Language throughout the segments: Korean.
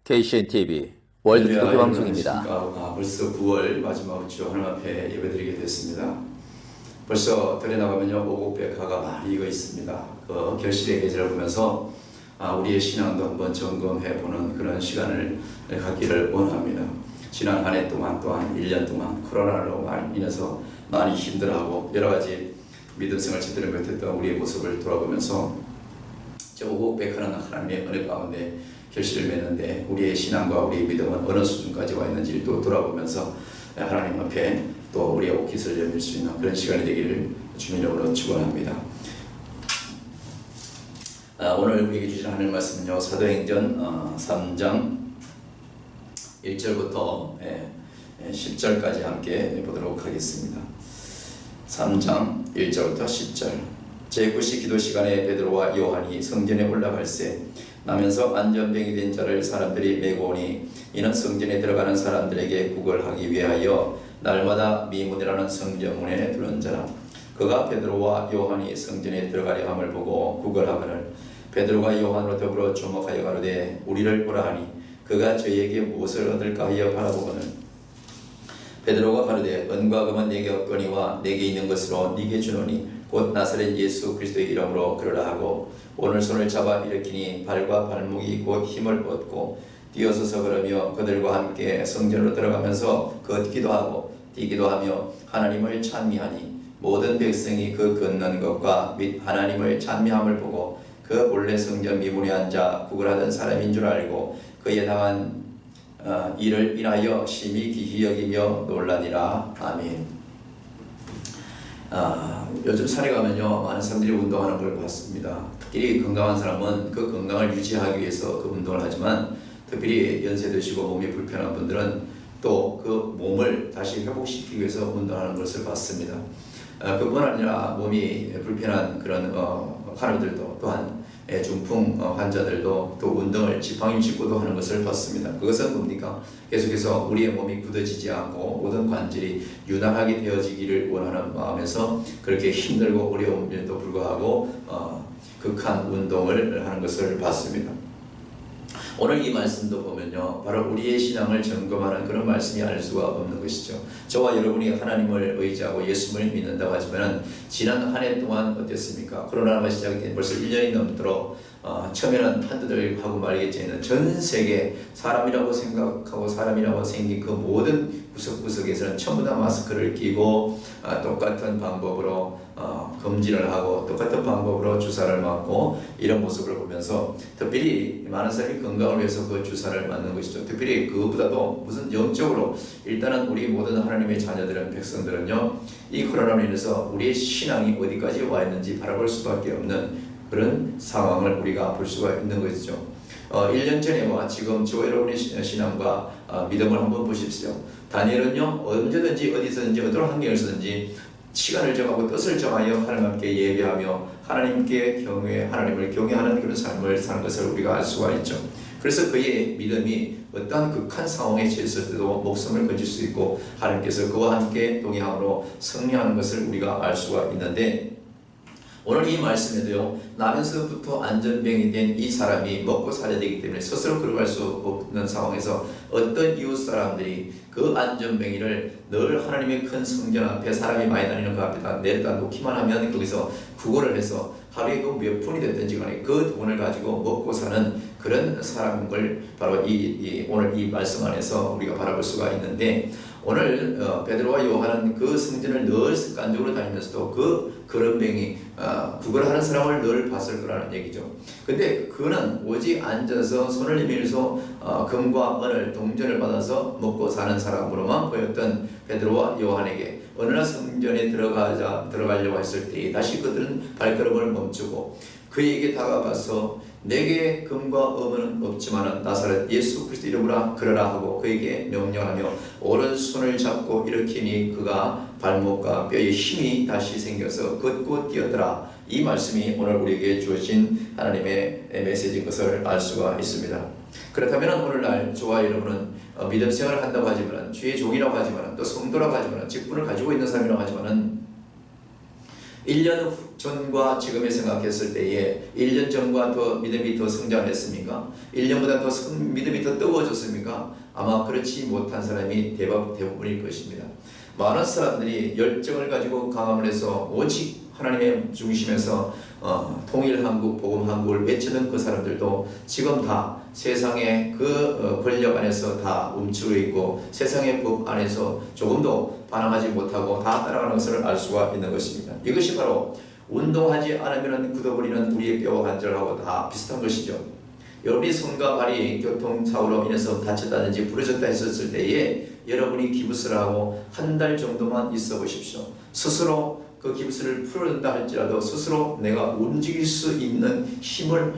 KCNTV 월드 기독교 방송입니다. 벌써 9월 마지막 주 하나님 앞에 예배드리게 됐습니다. 벌써 들에 나가면요 오곡백화가 많이 익어 있습니다. 그 결실의 계절을 보면서 우리의 신앙도 한번 점검해 보는 그런 시간을 갖기를 원합니다. 지난 한 해 동안 또한 1년 동안 코로나로 인해서 많이 힘들어하고 여러 가지 믿음 생활 제대로 못했던 우리의 모습을 돌아보면서 저 오곡백화는 하나님의 은혜 가운데 결실을 맺는데 우리의 신앙과 우리의 믿음은 어느 수준까지 와 있는지를 또 돌아보면서 하나님 앞에 또 우리의 옷깃을 열릴 수 있는 그런 시간이 되기를 주님 이름으로 축원합니다. 오늘 우리에게 주신 하나님 말씀은요 사도행전 3장 1절부터 10절까지 함께 보도록 하겠습니다. 3장 1절부터 10절. 제9시 기도 시간에 베드로와 요한이 성전에 올라갈새 나면서 안전병이 된 자를 사람들이 메고 오니 이는 성전에 들어가는 사람들에게 구걸하기 위하여 날마다 미문이라는 성전문에 두는 자라. 그가 베드로와 요한이 성전에 들어가려 함을 보고 구걸하거늘 베드로가 요한으로 더불어 주목하여 가로되 우리를 보라 하니 그가 저희에게 무엇을 얻을까 하여 바라보거늘 베드로가 가로되 은과 금은 내게 없거니와 내게 있는 것으로 네게 주노니 곧 나사렛 예수 그리스도의 이름으로 그러라 하고 오늘 손을 잡아 일으키니 발과 발목이 곧 힘을 얻고 뛰어서서 걸으며 그들과 함께 성전으로 들어가면서 걷기도 하고 뛰기도 하며 하나님을 찬미하니 모든 백성이 그 걷는 것과 및 하나님을 찬미함을 보고 그 본래 성전 미문에 앉아 구걸하던 사람인 줄 알고 그에 당한 이를 인하여 심히 기히 여기며 놀라니라. 아멘. 요즘 산에 가면요 많은 사람들이 운동하는 걸 봤습니다. 특히 건강한 사람은 그 건강을 유지하기 위해서 그 운동을 하지만 특별히 연세 드시고 몸이 불편한 분들은 또 그 몸을 다시 회복시키기 위해서 운동하는 것을 봤습니다. 그뿐 아니라 몸이 불편한 그런 환우들도 또한 중풍 환자들도 또 운동을 지팡이 짚고도 하는 것을 봤습니다. 그것은 뭡니까? 계속해서 우리의 몸이 굳어지지 않고 모든 관절이 유난하게 되어지기를 원하는 마음에서 그렇게 힘들고 어려움에도 불구하고 극한 운동을 하는 것을 봤습니다. 오늘 이 말씀도 보면요 바로 우리의 신앙을 점검하는 그런 말씀이 알 수가 없는 것이죠. 저와 여러분이 하나님을 의지하고 예수님을 믿는다고 하지만 지난 한 해 동안 어땠습니까? 코로나가 시작된 벌써 1년이 넘도록 처음에는 한두들 하고 말겠지만 전 세계 사람이라고 생각하고 사람이라고 생긴 그 모든 구석구석에서는 전부 다 마스크를 끼고 똑같은 방법으로 검진을 하고 똑같은 방법으로 주사를 맞고 이런 모습을 보면서 특별히 많은 사람이 건강을 위해서 그 주사를 맞는 것이죠. 특별히 그것보다도 무슨 영적으로 일단은 우리 모든 하나님의 자녀들은 백성들은요 이 코로나로 인해서 우리의 신앙이 어디까지 와 있는지 바라볼 수밖에 없는 그런 상황을 우리가 볼 수가 있는 것이죠. 1년 전에와 지금 저와 여러분의 신앙과 믿음을 한번 보십시오. 다니엘은요 언제든지 어디서든지 어떤 환경에서든지 시간을 정하고 뜻을 정하여 하나님 함께 예배하며 하나님께 경외 하나님을 경외하는 그런 삶을 사는 것을 우리가 알 수가 있죠. 그래서 그의 믿음이 어떠한 극한 상황에 처했을 때도 목숨을 건질 수 있고 하나님께서 그와 함께 동행함으로 승리하는 것을 우리가 알 수가 있는데 오늘 이 말씀에도요 나면서부터 안전병이 된 이 사람이 먹고 살아야 되기 때문에 스스로 걸어갈 수 없는 상황에서 어떤 이웃 사람들이 그 안전병이를 늘 하나님의 큰 성전 앞에 사람이 많이 다니는 그 앞에다 내려다 놓기만 하면 거기서 구걸을 해서 하루에 그 몇 푼이 됐든지 간에 그 돈을 가지고 먹고 사는 그런 사람을 바로 오늘 이 말씀 안에서 우리가 바라볼 수가 있는데 오늘 베드로와 요한은 그 성전을 늘 습관적으로 다니면서도 그 거름병이 구걸하는 사람을 늘 봤을 거라는 얘기죠. 근데 그는 오직 앉아서 손을 내밀어서 금과 은을 동전을 받아서 먹고 사는 사람으로만 보였던 베드로와 요한에게 어느 날 성전에 들어가려고 했을 때 다시 그들은 발걸음을 멈추고 그에게 다가가서 내게 금과 은은 없지만은 나사렛 예수 그리스도 이름으로 걸어라 하고 그에게 명령하며 오른손을 잡고 일으키니 그가 발목과 뼈에 힘이 다시 생겨서 걷고 뛰었더라. 이 말씀이 오늘 우리에게 주어진 하나님의 메시지인 것을 알 수가 있습니다. 그렇다면 오늘날 저와 여러분은 믿음 생활을 한다고 하지만 주의 종이라고 하지만 또 성도라고 하지만 직분을 가지고 있는 사람이라고 하지만 1년 전과 지금에 생각했을 때에 1년 전과 더 믿음이 더 성장했습니까? 1년보다 더 믿음이 더 뜨거워졌습니까? 아마 그렇지 못한 사람이 대부분일 것입니다. 많은 사람들이 열정을 가지고 강함을 해서 오직 하나님의 중심에서 통일한국, 복음한국을 외치는 그 사람들도 지금 다 세상의 그 권력 안에서 다 움츠러 있고 세상의 법 안에서 조금도 반항하지 못하고 다 따라가는 것을 알 수가 있는 것입니다. 이것이 바로 운동하지 않으면 굳어버리는 우리의 뼈와 관절하고 다 비슷한 것이죠. 여러분이 손과 발이 교통사고로 인해서 다쳤다든지 부러졌다 했었을 때에 여러분이 기부스를 하고 한 달 정도만 있어 보십시오. 스스로 그 기부스를 풀어준다 할지라도 스스로 내가 움직일 수 있는 힘을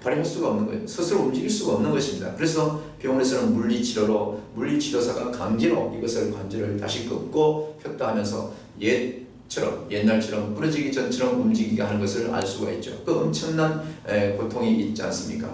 발휘할 수가 없는 거예요. 스스로 움직일 수가 없는 것입니다. 그래서 병원에서는 물리치료사가 강제로 이것을 관절을 다시 긋고 폈다 하면서 옛날처럼 부러지기 전처럼 움직이게 하는 것을 알 수가 있죠. 그 엄청난 고통이 있지 않습니까?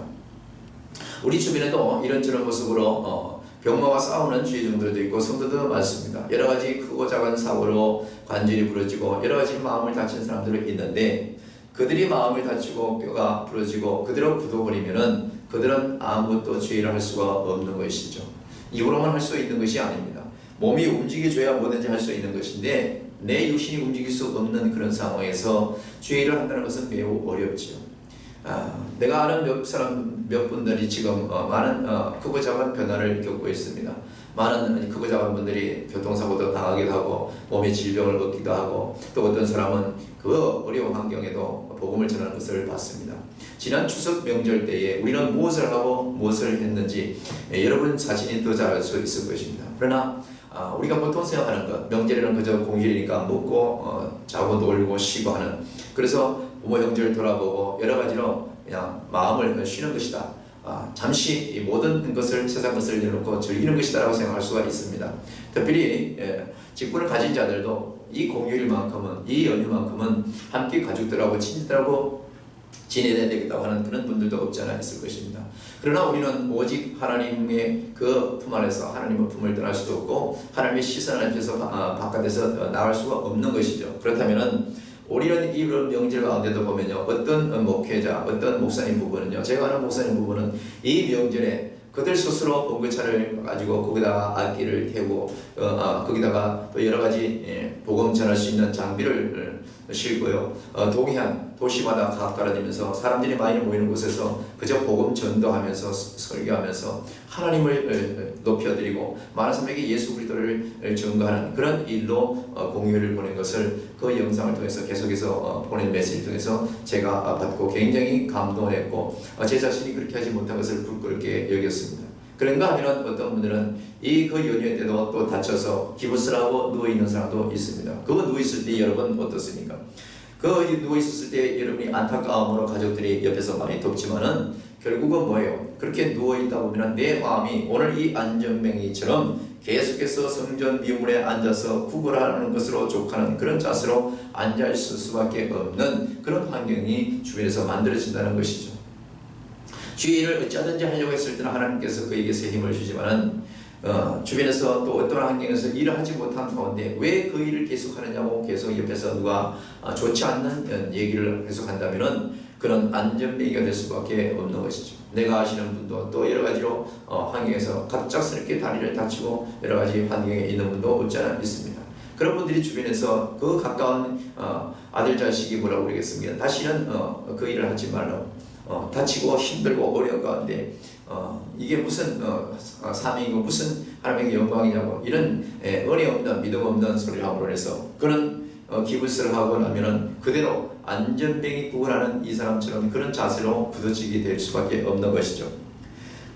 우리 주변에도 이런저런 모습으로 병마와 싸우는 주의종들도 있고 성도도 많습니다. 여러 가지 크고 작은 사고로 관절이 부러지고 여러 가지 마음을 다친 사람들이 있는데 그들이 마음을 다치고 뼈가 부러지고 그대로 굳어버리면은 그들은 아무것도 주의를 할 수가 없는 것이죠. 입으로만 할 수 있는 것이 아닙니다. 몸이 움직여줘야 뭐든지 할 수 있는 것인데 내 육신이 움직일 수 없는 그런 상황에서 주의를 한다는 것은 매우 어렵지요. 내가 아는 몇 분들이 지금 많은 크고 작은 변화를 겪고 있습니다. 많은 크고 작은 분들이 교통사고도 당하기도 하고 몸에 질병을 얻기도 하고 또 어떤 사람은 그 어려운 환경에도 복음을 전하는 것을 봤습니다. 지난 추석 명절 때에 우리는 무엇을 하고 무엇을 했는지 여러분 자신이 더 잘 알 수 있을 것입니다. 그러나 우리가 보통 생각하는 것, 명절에는 그저 공휴일이니까 먹고 자고 놀고 쉬고 하는, 그래서 부모 형제를 돌아보고 여러 가지로 그냥 마음을 쉬는 것이다. 잠시 이 모든 것을 세상 것을 내놓고 즐기는 것이다라고 생각할 수가 있습니다. 특별히 직분을 가진 자들도 이 공휴일만큼은, 이 연휴만큼은 함께 가족들하고 친지들하고 지내야 되겠다고 하는 그런 분들도 없지 않아 있을 것입니다. 그러나 우리는 오직 하나님의 그 품 안에서 하나님의 품을 떠날 수도 없고 하나님의 시선 앞에서 바깥에서 나갈 수가 없는 것이죠. 그렇다면은 우리는 이런 명절 가운데도 보면요, 어떤 목회자, 어떤 목사님 부부는요, 제가 아는 목사님 부부는 이 명절에 그들 스스로 봉급차를 가지고 거기다가 악기를 태우고 거기다가 또 여러 가지 복음 전할 수 있는 장비를 싣고요, 동해안 도시마다 각 깔아지면서 사람들이 많이 모이는 곳에서 그저 복음 전도하면서 설교하면서 하나님을 높여드리고 많은 사람에게 예수 그리스도를 증거하는 그런 일로 공휴일을 보낸 것을 그 영상을 통해서 계속해서 보낸 메시지를 통해서 제가 받고 굉장히 감동을 했고 제 자신이 그렇게 하지 못한 것을 부끄럽게 여겼습니다. 그런가 하면 어떤 분들은 그 연휴 때도 또 다쳐서 기부스를 하고 누워있는 사람도 있습니다. 그거 누워있을 때 여러분 어떻습니까? 그 누워있었을 때 여러분이 안타까움으로 가족들이 옆에서 많이 돕지만은 결국은 뭐예요? 그렇게 누워있다 보면 내 마음이 오늘 이 안전뱅이처럼 계속해서 성전 미문에 앉아서 구걸하는 것으로 족하는 그런 자세로 앉아있을 수밖에 없는 그런 환경이 주변에서 만들어진다는 것이죠. 주의를 어찌하든지 하려고 했을 때는 하나님께서 그에게서 힘을 주지만은 주변에서 또 어떤 환경에서 일을 하지 못한 가운데 왜 그 일을 계속하느냐고 계속 옆에서 누가 좋지 않는 얘기를 계속한다면은 그런 안전뱅이가 될 수밖에 없는 것이죠. 내가 아시는 분도 또 여러 가지로 환경에서 갑작스럽게 다리를 다치고 여러 가지 환경에 있는 분도 없지 않아 있습니다. 그런 분들이 주변에서 그 가까운 아들 자식이 뭐라고 그러겠습니까? 다시는 그 일을 하지 말라고. 다치고 힘들고 어려운 가운데 이게 무슨 삶이고 무슨 하나님의 영광이냐고 이런 어이없는 믿음 없는 소리를 함으로 해서 그런 기부스를 하고 나면은 그대로 안전뱅이 구걸하는 이 사람처럼 그런 자세로 굳어지게 될 수밖에 없는 것이죠.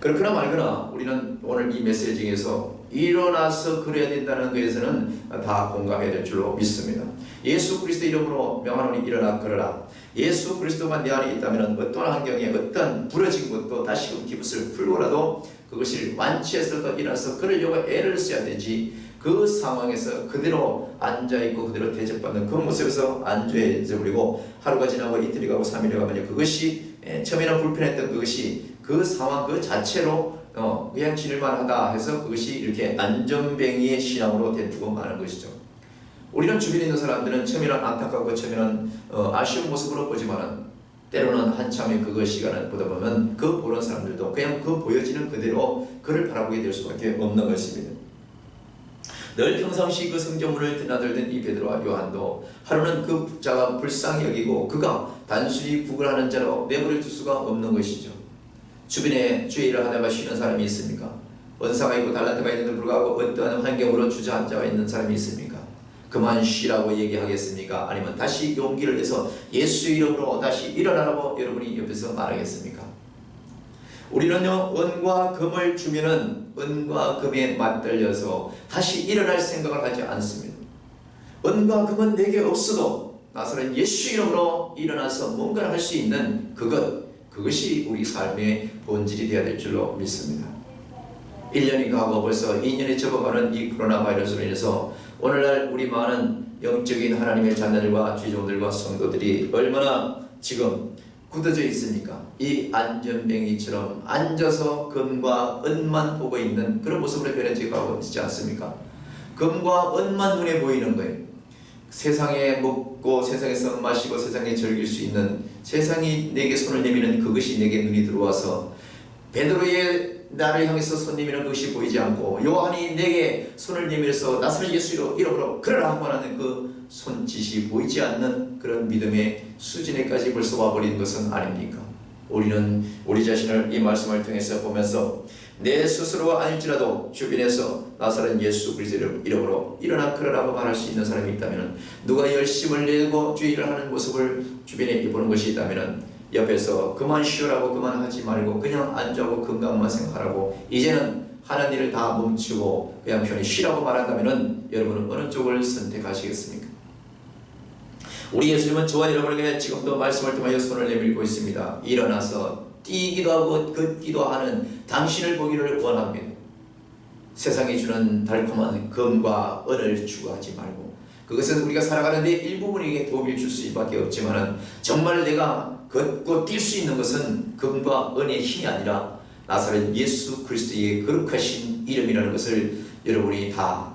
그렇거나 말거나 우리는 오늘 이 메시지 중에서 일어나서 그래야 된다는 것에서는 다 공감해야 될 줄로 믿습니다. 예수 그리스도 이름으로 명하노니 일어나 걸어라. 예수 그리스도가 내 안에 있다면 어떤 환경에 어떤 부러진 것도 다시금 기부스를 풀고라도 그것을 완치해서 일어나서 그러려고 애를 써야 되지, 그 상황에서 그대로 앉아있고 그대로 대접받는 그 모습에서 안주해져버리고 하루가 지나고 이틀이 가고 3일이 가면 그것이 처음에는 불편했던 그것이 그 상황 그 자체로 그냥 지낼만 하다 해서 그것이 이렇게 안전뱅이의 신앙으로 되고 마는 것이죠. 우리는 주변에 있는 사람들은 처음에는 안타깝고 처음에는 아쉬운 모습으로 보지만은 때로는 한참의 그거 시간을 보다 보면 그 보는 사람들도 그냥 그 보여지는 그대로 그를 바라보게 될 수밖에 없는 것입니다. 늘 평상시 그 성경문을 드나들던 이 베드로와 요한도 하루는 그 자가 불쌍히 여기고 그가 단순히 구걸하는 자로 내버려 둘 수가 없는 것이죠. 주변에 주의 일을 하다가 쉬는 사람이 있습니까? 은사가 있고 달란트가 있는데 불구하고 어떠한 환경으로 주저앉아 있는 사람이 있습니까? 그만 쉬라고 얘기하겠습니까? 아니면 다시 용기를 내서 예수 이름으로 다시 일어나라고 여러분이 옆에서 말하겠습니까? 우리는요, 은과 금을 주면은 은과 금에 맞들려서 다시 일어날 생각을 하지 않습니다. 은과 금은 내게 없어도 나서는 예수 이름으로 일어나서 뭔가를 할 수 있는 그것이 우리 삶의 본질이 되어야 될 줄로 믿습니다. 1년이 가고 벌써 2년이 접어가는 이 코로나 바이러스로 인해서 오늘날 우리 많은 영적인 하나님의 자녀들과 지종들과 성도들이 얼마나 지금 굳어져 있습니까? 이 안전뱅이처럼 앉아서 금과 은만 보고 있는 그런 모습으로 변해져 가고 있지 않습니까? 금과 은만 눈에 보이는 거예요. 세상에 먹고 세상에서 마시고 세상에 즐길 수 있는, 세상이 내게 손을 내미는 그것이 내게 눈이 들어와서 베드로의 나를 향해서 손 내미는 것이 보이지 않고 요한이 내게 손을 내밀어서 나서는 예수 이름으로 그러라 하고 하는 그 손짓이 보이지 않는 그런 믿음의 수준에까지 벌써 와버린 것은 아닙니까? 우리는 우리 자신을 이 말씀을 통해서 보면서 내 스스로가 아닐지라도 주변에서 나서는 예수 그리스도 이름으로 일어나 그러라고 말할 수 있는 사람이 있다면, 누가 열심을 내고 주의를 하는 모습을 주변에 보는 것이 있다면 옆에서 그만 쉬라고 그만하지 말고 그냥 앉아고 건강만 생각하라고 이제는 하는 일을 다 멈추고 그냥 편히 쉬라고 말한다면 여러분은 어느 쪽을 선택하시겠습니까? 우리 예수님은 저와 여러분에게 지금도 말씀을 통하여 손을 내밀고 있습니다. 일어나서 뛰기도 하고 걷기도 하는 당신을 보기를 원합니다. 세상이 주는 달콤한 금과 은을 추구하지 말고, 그것은 우리가 살아가는 데 일부분에게 도움을 줄 수밖에 없지만 정말 내가 걷고 뛸 수 있는 것은 금과 은의 힘이 아니라 나사렛 예수 그리스도의 거룩하신 이름이라는 것을 여러분이 다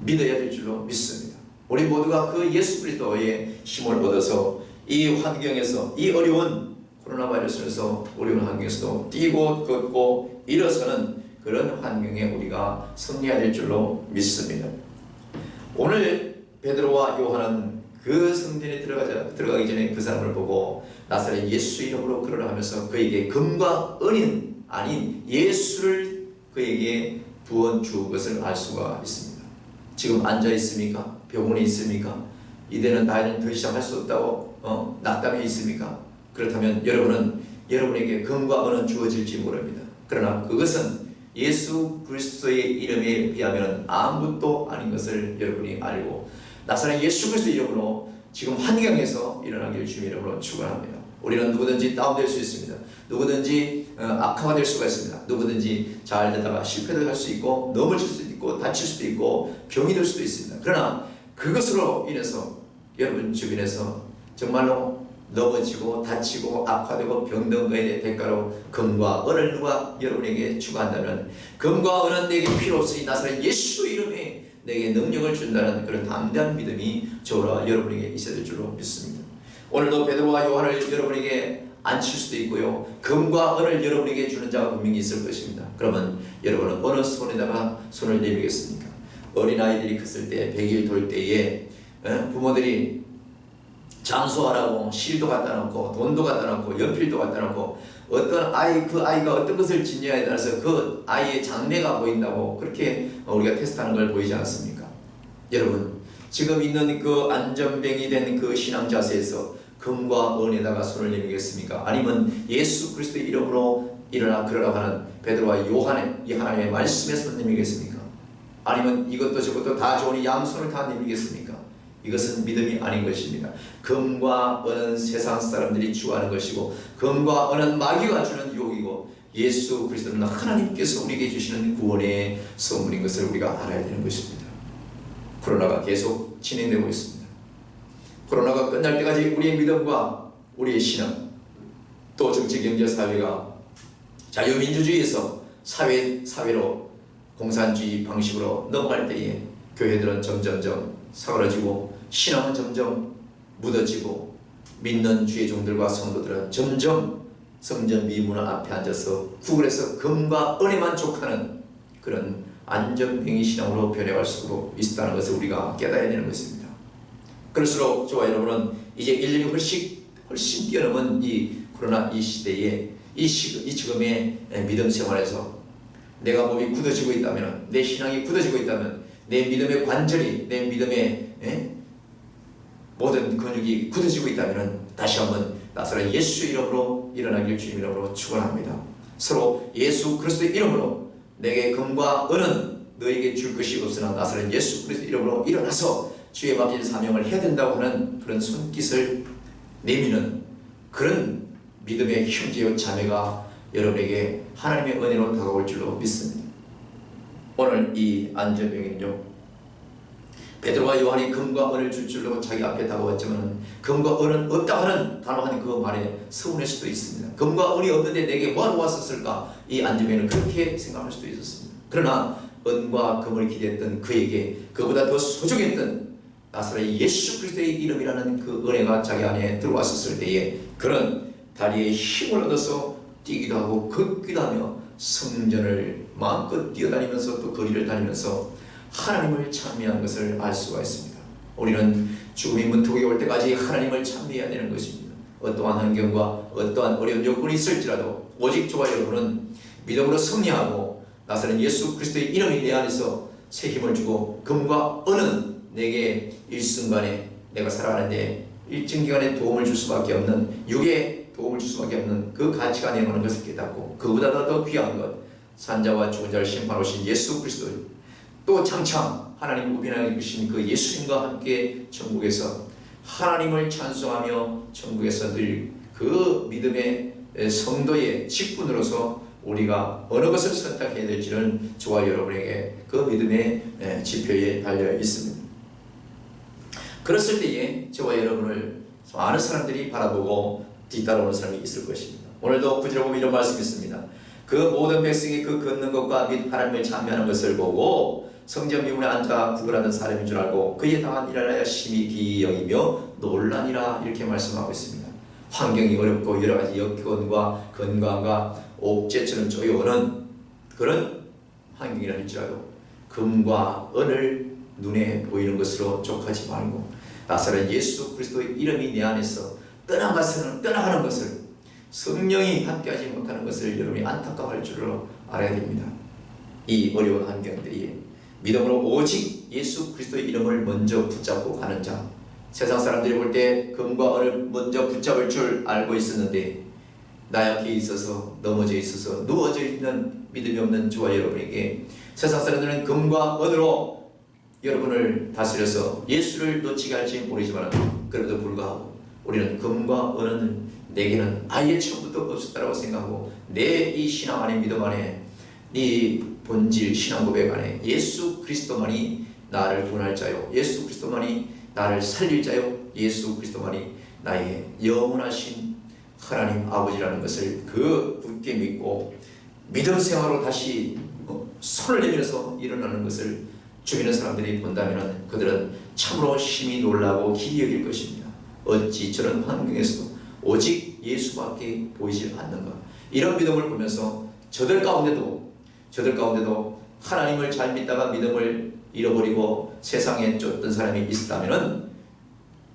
믿어야 될 줄로 믿습니다. 우리 모두가 그 예수 그리스도의 힘을 얻어서 이 환경에서, 이 어려운 코로나 바이러스에서 어려운 환경에서도 뛰고 걷고 일어서는 그런 환경에 우리가 승리해야 될 줄로 믿습니다. 오늘 베드로와 요한은 그 성전에 들어가기 전에 그 사람을 보고 나사렛 예수 이름으로 그러라 하면서 그에게 금과 은인 아닌 예수를 그에게 부어 준 것을 알 수가 있습니다. 지금 앉아 있습니까? 병원에 있습니까? 이제는 나이는 더 이상 할 수 없다고 낙담해 있습니까? 그렇다면 여러분에게 금과 은은 주어질지 모릅니다. 그러나 그것은 예수 그리스도의 이름에 비하면 아무것도 아닌 것을 여러분이 알고 나사렛 예수 그리스도 이름으로 지금 환경에서 일어나기를 주의 이름으로 축원합니다. 우리는 누구든지 다운될 수 있습니다. 누구든지 악화가 될 수가 있습니다. 누구든지 잘 되다가 실패도 할 수 있고 넘어질 수도 있고 다칠 수도 있고 병이 들 수도 있습니다. 그러나 그것으로 인해서 여러분 주변에서 정말로 넘어지고 다치고 악화되고 병든 것의 대가로 금과 은을 누가 여러분에게 추구한다면 금과 은은 내게 필요 없으니 나사렛 예수 이름에 내게 능력을 준다는 그런 담대한 믿음이 저와 여러분에게 있어야 될 줄로 믿습니다. 오늘도 베드로와 요한을 여러분에게 앉힐 수도 있고요, 금과 은을 여러분에게 주는 자가 분명히 있을 것입니다. 그러면 여러분은 어느 손에다가 손을 내밀겠습니까? 어린아이들이 컸을 때 100일 돌 때에 부모들이 장수하라고 실도 갖다 놓고 돈도 갖다 놓고 연필도 갖다 놓고 어떤 아이, 그 아이가 어떤 것을 지녀에 따라서 그 아이의 장래가 보인다고 그렇게 우리가 테스트하는 걸 보이지 않습니까? 여러분 지금 있는 그 안전뱅이 된 그 신앙 자세에서 금과 은에다가 손을 내밀겠습니까? 아니면 예수 그리스도의 이름으로 일어나 그러라고 하는 베드로와 요한의 이 하나님의 말씀에 손 내밀겠습니까? 아니면 이것도 저것도 다 좋으니 양손을 다 내밀겠습니까? 이것은 믿음이 아닌 것입니다. 금과 은은 세상 사람들이 추구하는 것이고 금과 은은 마귀가 주는 유혹이고 예수 그리스도는 하나님께서 우리에게 주시는 구원의 선물인 것을 우리가 알아야 되는 것입니다. 코로나가 계속 진행되고 있습니다. 코로나가 끝날 때까지 우리의 믿음과 우리의 신앙 또 정치, 경제, 사회가 자유민주주의에서 사회로 공산주의 방식으로 넘어갈 때에 교회들은 점점점 사그라지고 신앙은 점점 묻어지고 믿는 주의 종들과 성도들은 점점 성전 미문 앞에 앉아서 구걸해서 금과 은에만 족하는 그런 안전뱅이 신앙으로 변해갈 수 있다는 것을 우리가 깨달아야 되는 것입니다. 그럴수록 저와 여러분은 이제 인륜이 훨씬 뛰어넘은 이 코로나 이 시대에 이 지금의 믿음 생활에서 내가 몸이 굳어지고 있다면, 내 신앙이 굳어지고 있다면, 내 믿음의 관절이, 내 믿음의 모든 근육이 굳어지고 있다면 다시 한번 나사렛 예수의 이름으로 일어나길 주님 이름으로 축원합니다. 서로 예수 그리스도의 이름으로 내게 금과 은은 너에게 줄 것이 없으나 나사렛 예수 그리스도의 이름으로 일어나서 주의 맡긴 사명을 해야 된다고 하는 그런 손깃을 내미는 그런 믿음의 형제요 자매가 여러분에게 하나님의 은혜로 다가올 줄로 믿습니다. 오늘 이 안전병은요, 베드로와 요한이 금과 은을 줄 줄로 자기 앞에 다가왔지만 금과 은은 없다 하는 단호한 그 말에 서운할 수도 있습니다. 금과 은이 없는데 내게 뭐하러 왔었을까? 이 안전병은 그렇게 생각할 수도 있었습니다. 그러나 은과 금을 기대했던 그에게 그보다 더 소중했던 나사렛 예수 그리스도의 이름이라는 그 은혜가 자기 안에 들어왔었을 때에 그런 다리에 힘을 얻어서 뛰기도 하고 걷기도 하며 성전을 마음껏 뛰어다니면서 또 거리를 다니면서 하나님을 찬미한 것을 알 수가 있습니다. 우리는 죽음이 문턱에 올 때까지 하나님을 찬미해야 되는 것입니다. 어떠한 환경과 어떠한 어려운 여건이 있을지라도 오직 저와 여러분은 믿음으로 승리하고 나사렛 예수 그리스도의 이름이 내 안에서 새 힘을 주고 금과 은은 내게 일순간에 내가 살아가는데 일정 기간에 도움을 줄 수밖에 없는 육에 도움을 줄 수밖에 없는 그 가치가 내놓는 것을 깨닫고 그보다 더 귀한 것 산자와 죽은 자를 심판하신 예수 그리스도 또 장차 하나님 우편에 계신 그 예수님과 함께 천국에서 하나님을 찬송하며 천국에서 늘 그 믿음의 성도의 직분으로서 우리가 어느 것을 선택해야 될지는 저와 여러분에게 그 믿음의 지표에 달려 있습니다. 그랬을 때에 저와 여러분을 많은 사람들이 바라보고 뒤따라오는 사람이 있을 것입니다. 오늘도 구절에 보면 이런 말씀이 있습니다. 그 모든 백성이 그 걷는 것과 및 하나님을 찬미하는 것을 보고 성전 미문에 앉아 구걸하는 사람인 줄 알고 그에 당한 일을 하여 심히 기여기며 놀라니라 이렇게 말씀하고 있습니다. 환경이 어렵고 여러 가지 여건과 건강과 옥죄처럼 쪼여오는 그런 환경이라 할지라도 금과 은을 눈에 보이는 것으로 족하지 말고 나사렛 예수 그리스도의 이름이 내 안에서 떠나가는 것을 성령이 함께하지 못하는 것을 여러분이 안타까워할 줄로 알아야 됩니다. 이 어려운 환경들이 믿음으로 오직 예수 그리스도의 이름을 먼저 붙잡고 가는 자, 세상 사람들이 볼 때 금과 은을 먼저 붙잡을 줄 알고 있었는데 나약해 있어서 넘어져 있어서 누워져 있는 믿음이 없는 저와 여러분에게 세상 사람들은 금과 은으로 여러분을 다스려서 예수를 놓치게 할지 모르지만 그럼에도 불구하고 우리는 금과 은은 내게는 아예 처음부터 없었다고 생각하고 내 이 신앙 안에 믿음 안에 네 본질 신앙 고백 안에 예수 그리스도만이 나를 구원할 자요 예수 그리스도만이 나를 살릴 자요 예수 그리스도만이 나의 영원하신 하나님 아버지라는 것을 그 굳게 믿고 믿음 생활로 다시 손을 내밀어서 일어나는 것을 주변의 사람들이 본다면 그들은 참으로 심히 놀라고 기이 여길 것입니다. 어찌 저런 환경에서도 오직 예수밖에 보이지 않는가. 이런 믿음을 보면서 저들 가운데도 하나님을 잘 믿다가 믿음을 잃어버리고 세상에 쫓던 사람이 있었다면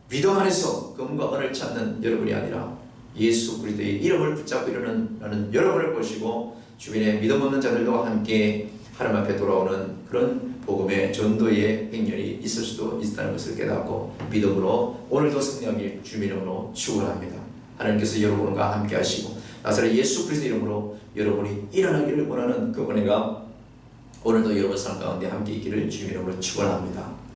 믿음 안에서 금과 은을 찾는 여러분이 아니라 예수 그리스도의 이름을 붙잡고 일어나는 여러분을 보시고 주변에 믿음 없는 자들과 함께 하나님 앞에 돌아오는 그런 복음의 전도의 행렬이 있을 수도 있다는 것을 깨닫고 믿음으로 오늘도 승리하길 주님 이름으로 축원합니다. 하나님께서 여러분과 함께 하시고 나사렛 예수 그리스도 이름으로 여러분이 일어나기를 원하는 그 은혜가 오늘도 여러분 삶 가운데 함께 있기를 주님 이름으로 축원합니다.